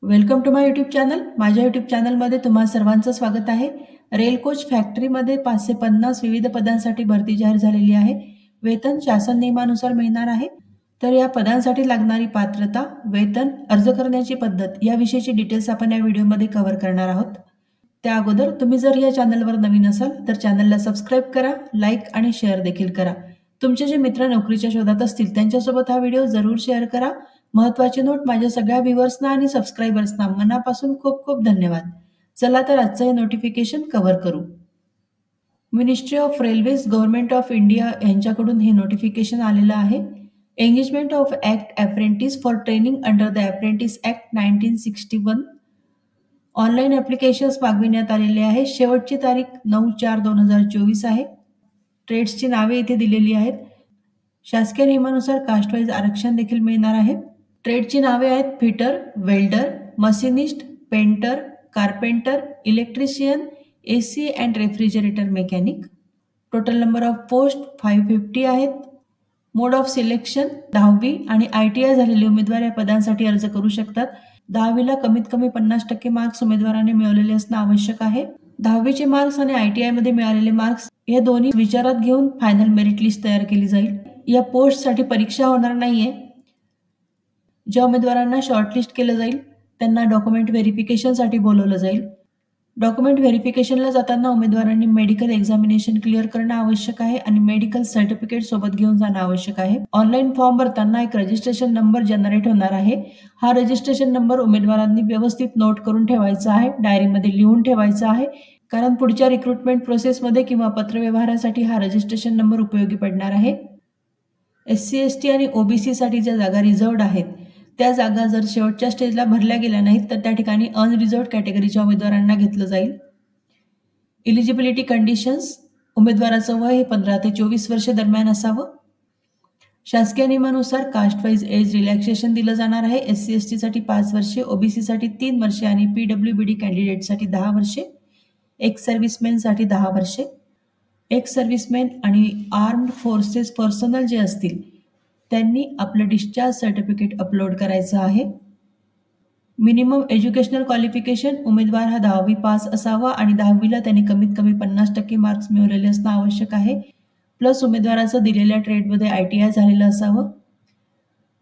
Welcome to my YouTube channel. माझ्या YouTube चॅनलमध्ये तुम्हा सर्वांचं स्वागत आहे. रेल कोच फॅक्टरीमध्ये 550 विविध पदांसाठी भरती जाहीर झालेली आहे. वेतन शासन नियमानुसार मिळणार आहे. तर या पदांसाठी लागणारी पात्रता, वेतन, अर्ज करण्याची पद्धत याविषयीची डिटेल्स आपण या व्हिडिओमध्ये कव्हर करणार आहोत. त्या अगोदर तुम्ही जर या चॅनलवर नवीन असाल तर चॅनलला सबस्क्राईब करा, लाईक आणि शेअर देखील करा. तुमचे जे मित्र नोकरीच्या शोधात असतील त्यांच्यासोबत हा व्हिडिओ जरूर शेअर करा. महत्त्वाची नोट, माझ्या सगळ्या व्ह्यूअर्सना आणि सबस्क्रायबर्सना मनापासून खूप खूप धन्यवाद. चला तर आजचं हे नोटिफिकेशन कव्हर करू. Ministry of railways, government of India यांच्याकडून हे नोटिफिकेशन आलेलं आहे. Engagement of act apprentice for training under the apprentice act 1961. Online applications मागविण्यात आलेले आहे. शेवटची तारीख 9/4/2024 आहे. ट्रेड्सची नावे इथे दिलेली आहेत. शासकीय नियमानुसार कास्टवाईज आरक्षण देखील मिळणार आहे. ट्रेडची नावे आहेत fitter, welder, machinist, painter, carpenter, electrician, AC and refrigerator mechanic. Total number of post 550 आहेत. मोड ऑफ सिलेक्शन 10वी आणि ITI झालेले उमेदवार या पदांसाठी अर्ज करू शकतात. 10वीला कमीत कमी 50% मार्क्स उमेदवाराने मिळवलेले असणं आवश्यक आहे. 10वीचे मार्क्स आणि ITI मध्ये मिळालेले मार्क्स हे दोन्ही विचारात घेऊन फायनल मेरिट लिस्ट तयार केली जाईल. या पोस्टसाठी परीक्षा होणार नाहीये. ज्या उमेदवारांना शॉर्टलिस्ट केलं जाईल त्यांना डॉक्युमेंट व्हेरिफिकेशनसाठी बोलवलं जाईल. डॉक्युमेंट व्हेरिफिकेशनला जाताना उमेदवारांनी मेडिकल एक्झामिनेशन क्लिअर करणं आवश्यक आहे आणि मेडिकल सर्टिफिकेट सोबत घेऊन जाणं आवश्यक आहे. ऑनलाईन फॉर्म भरताना एक रजिस्ट्रेशन नंबर जनरेट होणार आहे. हा रजिस्ट्रेशन नंबर उमेदवारांनी व्यवस्थित नोट करून ठेवायचा आहे, डायरीमध्ये लिहून ठेवायचा आहे, कारण पुढच्या रिक्रुटमेंट प्रोसेसमध्ये किंवा पत्रव्यवहारासाठी हा रजिस्ट्रेशन नंबर उपयोगी पडणार आहे. SC, ST आणि OBC साठी ज्या जागा रिझर्व्ड आहेत त्या जागा जर शेवटच्या स्टेजला भरल्या गेल्या नाहीत तर त्या ठिकाणी अनरिझर्व्ड कॅटेगरीच्या उमेदवारांना घेतलं जाईल. इलिजिबिलिटी कंडिशन्स: उमेदवाराचं वय हे 15 ते 24 वर्ष दरम्यान असावं. शासकीय नियमानुसार कास्टवाईज एज रिलॅक्सेशन दिलं जाणार आहे. SC, ST साठी 5 वर्षे, OBC साठी 3 वर्षे आणि PWBD कॅन्डिडेटसाठी 10 वर्षे, एक्स सर्व्हिसमॅनसाठी 10 वर्षे. एक्स सर्व्हिसमॅन आणि आर्म्ड फोर्सेस पर्सनल जे असतील त्यांनी आपलं डिस्चार्ज सर्टिफिकेट अपलोड करायचं आहे. मिनिमम एज्युकेशनल क्वालिफिकेशन: उमेदवार हा 10वी पास असावा आणि 10वीला त्यांनी कमीत कमी 50% मार्क्स मिळवलेले असणं आवश्यक आहे. प्लस उमेदवाराचं दिलेल्या ट्रेडमध्ये ITI झालेलं असावं.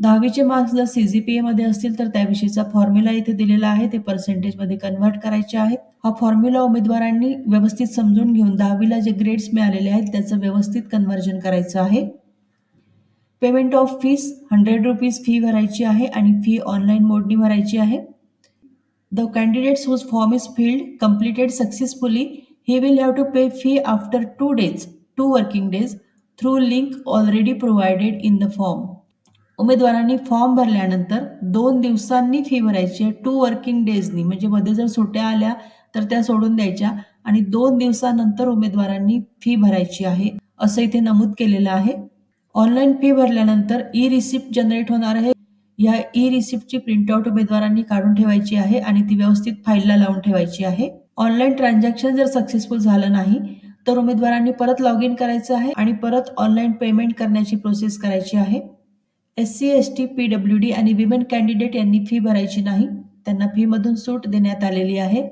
10वीचे मार्क्स जर CGPA मध्ये असतील तर त्याविषयीचा फॉर्म्युला इथे दिलेला आहे, ते पर्सेंटेजमध्ये कन्व्हर्ट करायचे आहेत. हा फॉर्म्युला उमेदवारांनी व्यवस्थित समजून घेऊन 10वीला जे ग्रेड्स मिळालेले आहेत त्याचं व्यवस्थित कन्व्हर्जन करायचं आहे. Payment of fees: 100 rupees fee भरायची आहे आणि फी ऑनलाईन मोडनी भरायची आहे. The candidates whose form is filled completed successfully, he will have to pay fee after 2 working days through link already provided in the form. उमेदवारांनी form भरल्यानंतर 2 दिवसांनी fee भरायची आहे. 2 वर्किंग डेजनी, म्हणजे मध्ये जर सुट्ट्या आल्या तर त्या सोडून द्यायच्या आणि 2 दिवसानंतर उमेदवारांनी फी भरायची आहे असं इथे नमूद केलेलं आहे. ऑनलाईन फी भरल्यानंतर रिसिप्ट जनरेट होणार आहे. या रिसिप्टची प्रिंटआउट उमेदवारांनी काढून ठेवायची आहे आणि ती व्यवस्थित फाईलला लावून ठेवायची आहे. ऑनलाईन ट्रान्झॅक्शन जर सक्सेसफुल झालं नाही तर उमेदवारांनी परत लॉग इन करायचं आहे आणि परत ऑनलाईन पेमेंट करण्याची प्रोसेस करायची आहे. SC, ST, PWD आणि विमेन कॅन्डिडेट यांनी फी भरायची नाही, त्यांना फीमधून सूट देण्यात आलेली आहे.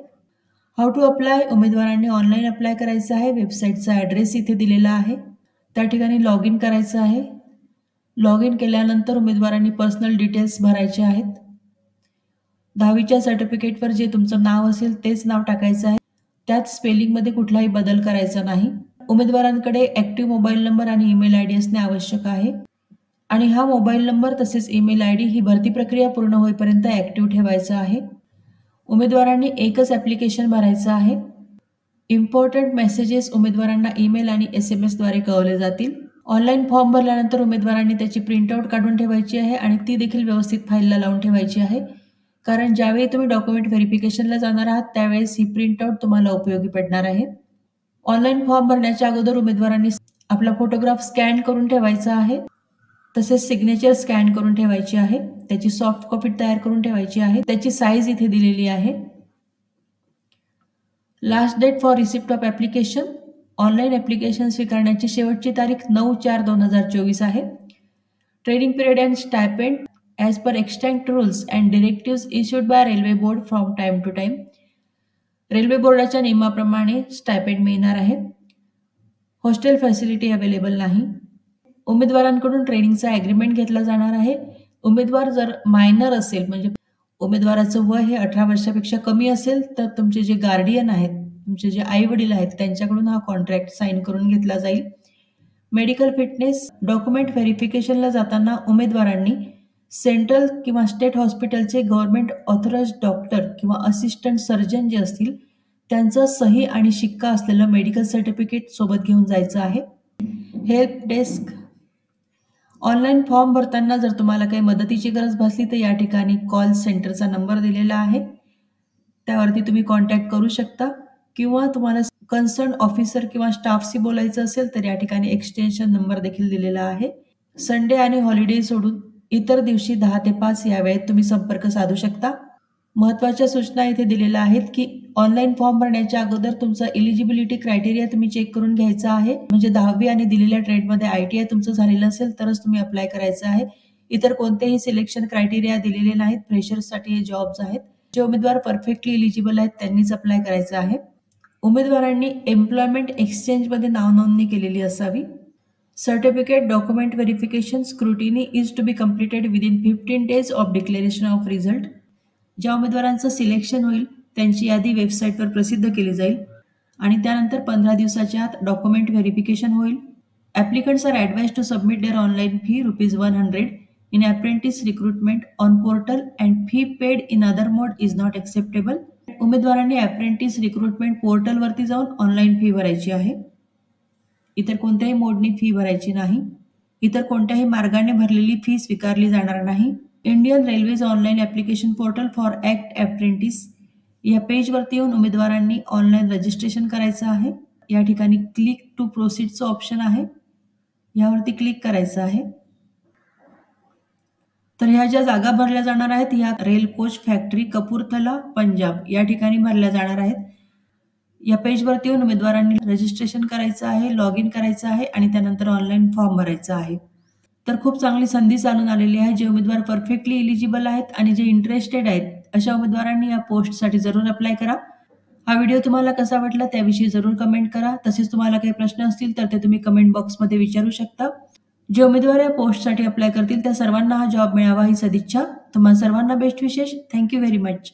हाऊ टू अप्लाय: उमेदवारांनी ऑनलाईन अप्लाय करायचं आहे. वेबसाईटचा ॲड्रेस इथे दिलेला आहे, त्या ठिकाणी लॉग इन करायचं आहे. लॉग इन केल्यानंतर उमेदवारांनी पर्सनल डिटेल्स भरायचे आहेत. 10वीच्या सर्टिफिकेटवर जे तुमचं नाव असेल तेच नाव टाकायचं आहे, त्यात स्पेलिंगमध्ये कुठलाही बदल करायचा नाही. उमेदवारांकडे ॲक्टिव्ह मोबाईल नंबर आणि ईमेल ID असणे आवश्यक आहे आणि हा मोबाईल नंबर तसेच ईमेल ID ही भरती प्रक्रिया पूर्ण होईपर्यंत ॲक्टिव्ह ठेवायचा आहे. उमेदवारांनी एकच ॲप्लिकेशन भरायचं आहे. इम्पॉर्टंट मेसेजेस उमेदवारांना ईमेल आणि SMS द्वारे कळवले जातील. ऑनलाईन फॉर्म भरल्यानंतर उमेदवारांनी त्याची प्रिंटआउट काढून ठेवायची आहे आणि ती देखील व्यवस्थित फाईलला लावून ठेवायची आहे, कारण ज्यावेळी तुम्ही डॉक्युमेंट व्हेरिफिकेशनला जाणार आहात त्यावेळेस ही प्रिंटआउट तुम्हाला उपयोगी पडणार आहे. ऑनलाईन फॉर्म भरण्याच्या अगोदर उमेदवारांनी आपला फोटोग्राफ स्कॅन करून ठेवायचा आहे, तसेच सिग्नेचर स्कॅन करून ठेवायची आहे, त्याची सॉफ्ट कॉपी तयार करून ठेवायची आहे. त्याची साईज इथे दिलेली आहे. Last date for receipt of application: online application स्वीकारण्याची शेवटची तारीख 9/4/2024 आहे. Training period and stipend: as per extant rules and directives issued by Railway Board from time to time. Railway बोर्डाच्या नियमाप्रमाणे स्टायपेंड मिळणार आहे. हॉस्टेल फॅसिलिटी अवेलेबल नाही. उमेदवारांकडून ट्रेनिंगचा ॲग्रीमेंट घेतला जाणार आहे. उमेदवार जर मायनर असेल म्हणजे उमेदवाराचं वय हे 18 वर्षापेक्षा कमी असेल तर तुमचे जे गार्डियन आहेत, तुमचे जे आई-वडील आहेत त्यांच्याकडून हा कॉन्ट्रॅक्ट साइन करून घेतला जाईल. मेडिकल फिटनेस डॉक्युमेंट व्हेरिफिकेशनला जाताना उमेदवारांनी सेंट्रल किंवा स्टेट हॉस्पिटलचे गव्हर्नमेंट ऑथराइज्ड डॉक्टर किंवा असिस्टंट सर्जन जे असतील त्यांचा सही आणि शिक्का असलेलं मेडिकल सर्टिफिकेट सोबत घेऊन जायचं आहे. हेल्प डेस्क ऑनलाईन फॉर्म भरताना जर तुम्हाला काही मदतीची गरज भासली तर या ठिकाणी कॉल सेंटरचा नंबर दिलेला आहे, त्यावरती तुम्ही कॉन्टॅक्ट करू शकता किंवा तुम्हाला कन्सर्न ऑफिसर किंवा स्टाफशी बोलायचं असेल तर या ठिकाणी एक्सटेन्शन नंबर देखील दिलेला आहे. संडे आणि हॉलिडे सोडून इतर दिवशी 10 ते 5 या वेळेत तुम्ही संपर्क साधू शकता. महत्त्वाच्या सूचना इथे दिलेल्या आहेत की ऑनलाईन फॉर्म भरण्याच्या अगोदर तुमचा एलिजिबिलिटी क्रायटेरिया तुम्ही चेक करून घ्यायचा आहे. म्हणजे 10वी आणि दिलेल्या ट्रेडमध्ये ITI तुमचं झालेलं असेल तरच तुम्ही अप्लाय करायचं आहे. इतर कोणतेही सिलेक्शन क्रायटेरिया दिलेले नाहीत. फ्रेशर्ससाठी हे जॉब्स आहेत. जे उमेदवार परफेक्टली एलिजिबल आहेत त्यांनीच अप्लाय करायचं आहे. उमेदवारांनी एम्प्लॉयमेंट एक्सचेंजमध्ये नाव नोंदणी केलेली असावी. Certificate document verification scrutiny is to be completed within 15 days of declaration of result. ज्या उमेदवारांचं सिलेक्शन होईल त्यांची यादी वेबसाईटवर प्रसिद्ध केली जाईल आणि त्यानंतर 15 दिवसाच्या आत डॉक्युमेंट व्हेरिफिकेशन होईल. Applicants are advise to submit their online fee ₹100 in apprentice recruitment on portal and fee paid in other mode is not acceptable. उमेदवारांनी अप्रेंटिस रिक्रुटमेंट पोर्टलवरती जाऊन ऑनलाईन फी भरायची आहे. इतर कोणत्याही मोडनी फी भरायची नाही. इतर कोणत्याही मार्गाने भरलेली फी स्वीकारली जाणार नाही. Indian railways online application portal for act apprentice या पेजवरती येऊन उमेदवारांनी ऑनलाईन रजिस्ट्रेशन करायचं आहे. या ठिकाणी क्लिक टू प्रोसीडचं ऑप्शन आहे, यावरती क्लिक करायचं आहे. तर ह्या ज्या जागा भरल्या जाणार आहेत ह्या rail coach factory Kapurthala Punjab या ठिकाणी भरल्या जाणार आहेत. या पेजवरती येऊन उमेदवारांनी रजिस्ट्रेशन करायचं आहे, लॉग इन करायचं आहे आणि त्यानंतर ऑनलाईन फॉर्म भरायचा आहे. तर खूप चांगली संधी चालून आलेली आहे. जे उमेदवार परफेक्टली एलिजिबल आहेत आणि जे इंटरेस्टेड आहेत अशा उमेदवारांनी या पोस्टसाठी जरूर अप्लाय करा. हा व्हिडिओ तुम्हाला कसा वाटला त्याविषयी जरूर कमेंट करा. तसेच तुम्हाला काही प्रश्न असतील तर ते तुम्ही कमेंट बॉक्समध्ये विचारू शकता. जे उमेदवार या पोस्टसाठी अप्लाय करतील त्या सर्वांना हा जॉब मिळावा ही सदिच्छा. तुम्हाला सर्वांना बेस्ट विशेष. Thank you very much.